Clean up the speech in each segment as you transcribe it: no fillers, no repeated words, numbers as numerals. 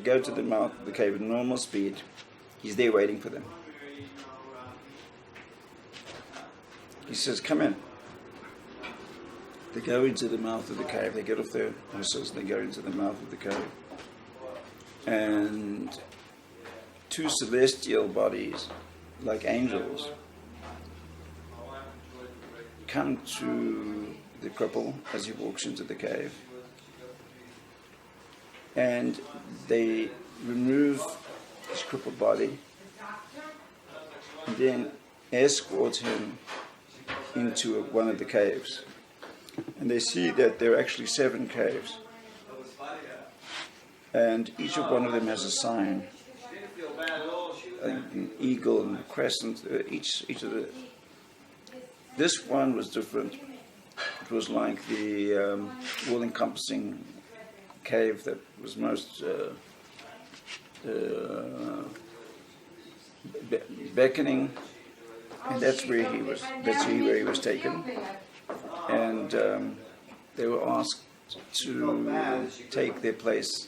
go to the mouth of the cave at normal speed. He's there waiting for them. He says, come in. They go into the mouth of the cave. They get off their horses and they go into the mouth of the cave. And two celestial bodies, like angels, come to the cripple as he walks into the cave. And they remove his crippled body and then escort him into one of the caves. And they see that there are actually 7 caves. And each of one of them has a sign. An eagle and a crescent. Each of the... This one was different. It was like the all-encompassing cave that was most beckoning, and that's where he was. That's where he was taken, and they were asked to take their place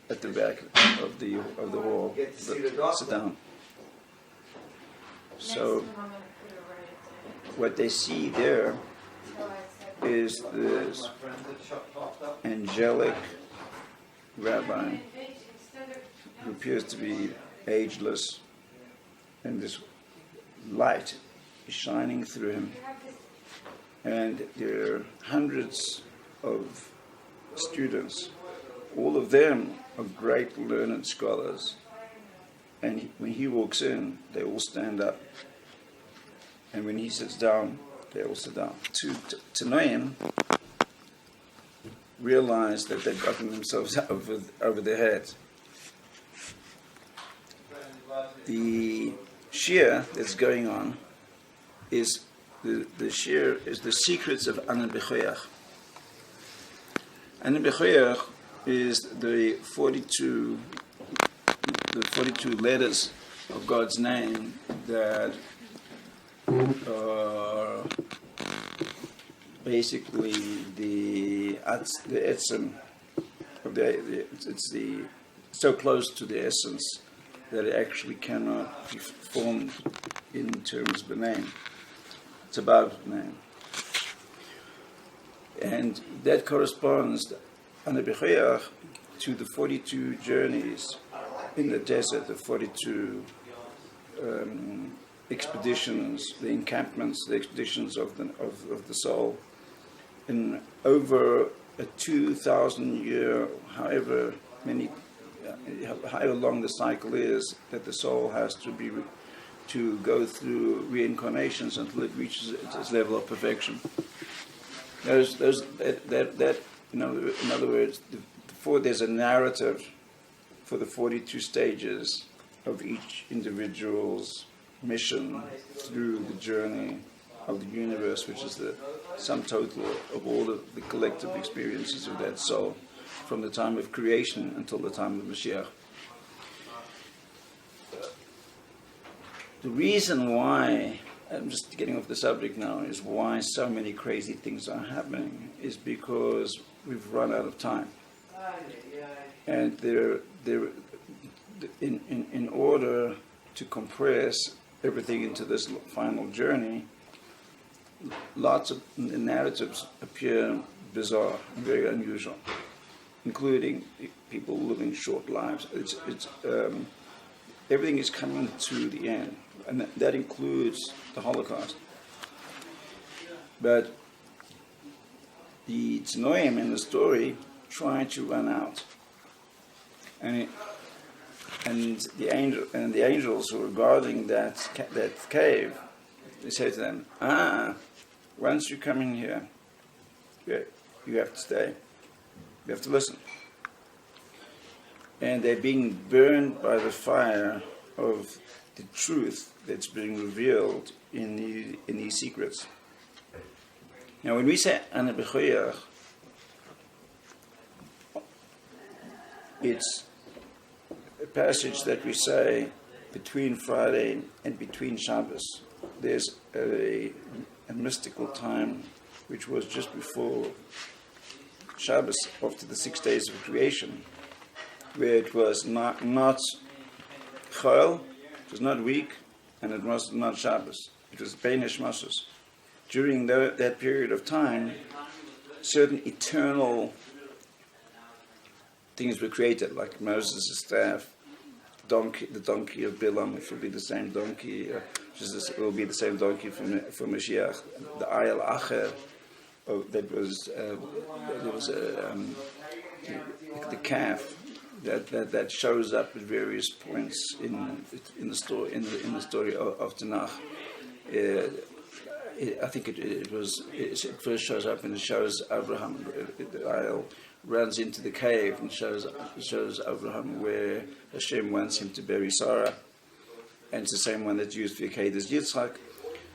at the back of the hall, sit down. So what they see there is this angelic rabbi who appears to be ageless, and this light is shining through him. And there are hundreds of students, all of them are great learned scholars. And when he walks in, they all stand up. And when he sits down, they all sit down. To Noam realize that they've gotten themselves over their heads. The shir that's going on is the shir is the secrets of hamoshiach. Hamoshiach is the 42 letters of God's name that are basically the etzem of it's so close to the essence that it actually cannot be formed in terms of a name. It's above name. And that corresponds, hamoshiach, to the 42 journeys in the desert, the 42 expeditions, the encampments, the expeditions of the soul. In over a 2,000 year, however long the cycle is, that the soul has to go through reincarnations until it reaches its level of perfection. In other words, there's a narrative for the 42 stages of each individual's mission through the journey of the universe, which is the sum total of all of the collective experiences of that soul from the time of creation until the time of Mashiach. The reason why, I'm just getting off the subject now, is why so many crazy things are happening is because we've run out of time. And in order to compress everything into this final journey, lots of narratives appear bizarre and very unusual, including people living short lives. Everything is coming to the end, and that includes the Holocaust. But the Tznoim in the story try to run out, and the angels who are guarding that cave, they say to them, once you come in here, you have to stay. You have to listen. And they're being burned by the fire of the truth that's being revealed in these secrets. Now, when we say hamoshiach, it's a passage that we say between Friday and between Shabbos. There's a mystical time which was just before Shabbos, after the 6 days of creation, where it was not chol, it was not week, and it was not Shabbos. It was Bein Hashmashos. During that period of time, certain eternal things were created, like Moses' staff, the donkey of Bilam, which will be the same donkey, it will be the same donkey for Mashiach. The Ayal Acher, the calf that shows up at various points in the story of Tanakh. I think it first shows up and it shows Abraham. The Ayal runs into the cave and shows Abraham where Hashem wants him to bury Sarah, and it's the same one that's used for Akedas Yitzchak.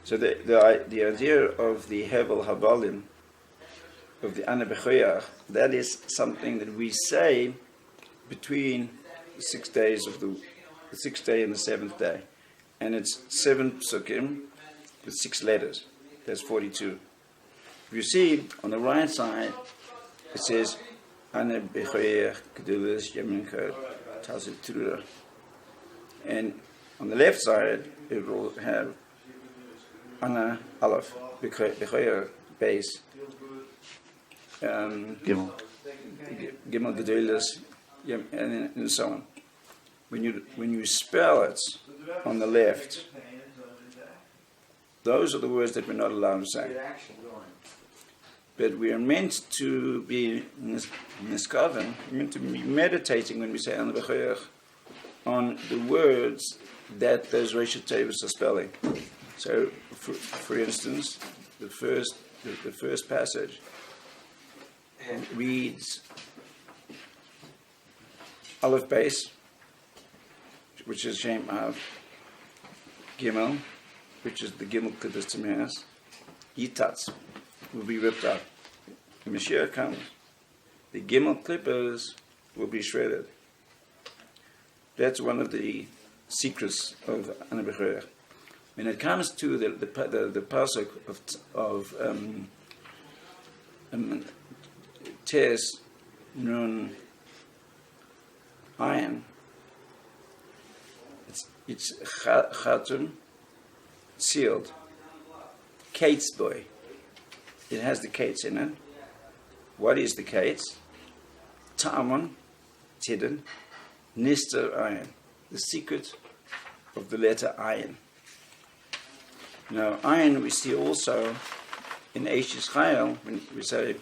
So the idea of the Hevel Habalim, of the Ana B'choyach, that is something that we say between the 6 days of the 6th day and the 7th day, and it's 7 psukim with 6 letters. That's 42. If you see on the right side, it says Ana B'choyach Kedulas Yemincha Tazit Trura, and on the left side it will have Ana Aleph B'choyach base. Gimel Gedolos, and so on. When you spell it on the left, those are the words that we're not allowed to say. But we are meant to be niskaven, meant to be meditating when we say Ana B'choyach on the words that those Rosh Tevos are spelling. So, for instance, the first passage reads Aleph base, which is Shem Av, Gimel, which is the Gimel Kedas Tzimeas, Yitatz, will be ripped up. The Mashiach comes, the Gimel Klippers will be shredded. That's one of the secrets of Ana B'choyach. When it comes to the pasuk of Tes Nun Ayin, it's Chatum, sealed. Kates boy. It has the Kates in it. What is the Kates? Ta'amun, Tidden, Nister Ayin. The secret of the letter Ayin. Now, Ayin we see also in Eishes Chayil, when we say,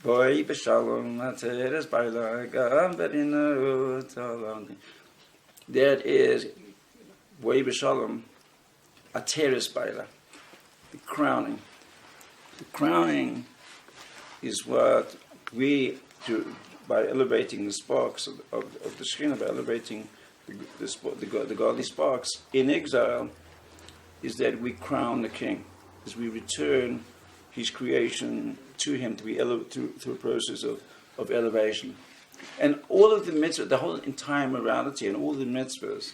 Boy b'shalom ateres b'ayla gam v'rina u'talam. That is, Boy b'shalom ateres b'ayla, the crowning. The crowning is what we do by elevating the sparks of the Shekhinah, by elevating the godly sparks in exile, is that we crown the king, as we return his creation to him to be through a process of elevation. And all of the mitzvahs, the whole entire morality and all the mitzvahs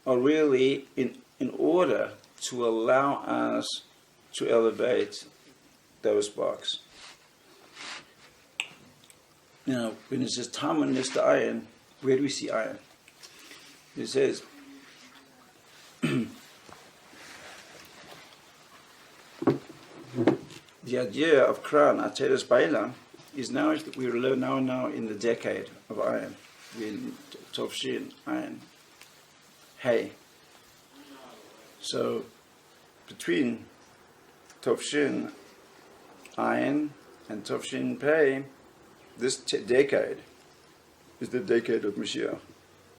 are really in order to allow us to elevate those sparks. Now, when it says Taman is the iron, where do we see iron? It says, the idea of Kran, Ateres Baila, is now that we are now in the decade of iron. We're in Tovshin, iron. Hey. So, between Tovshin, iron, and Tovshin Pei, this decade is the decade of Mashiach.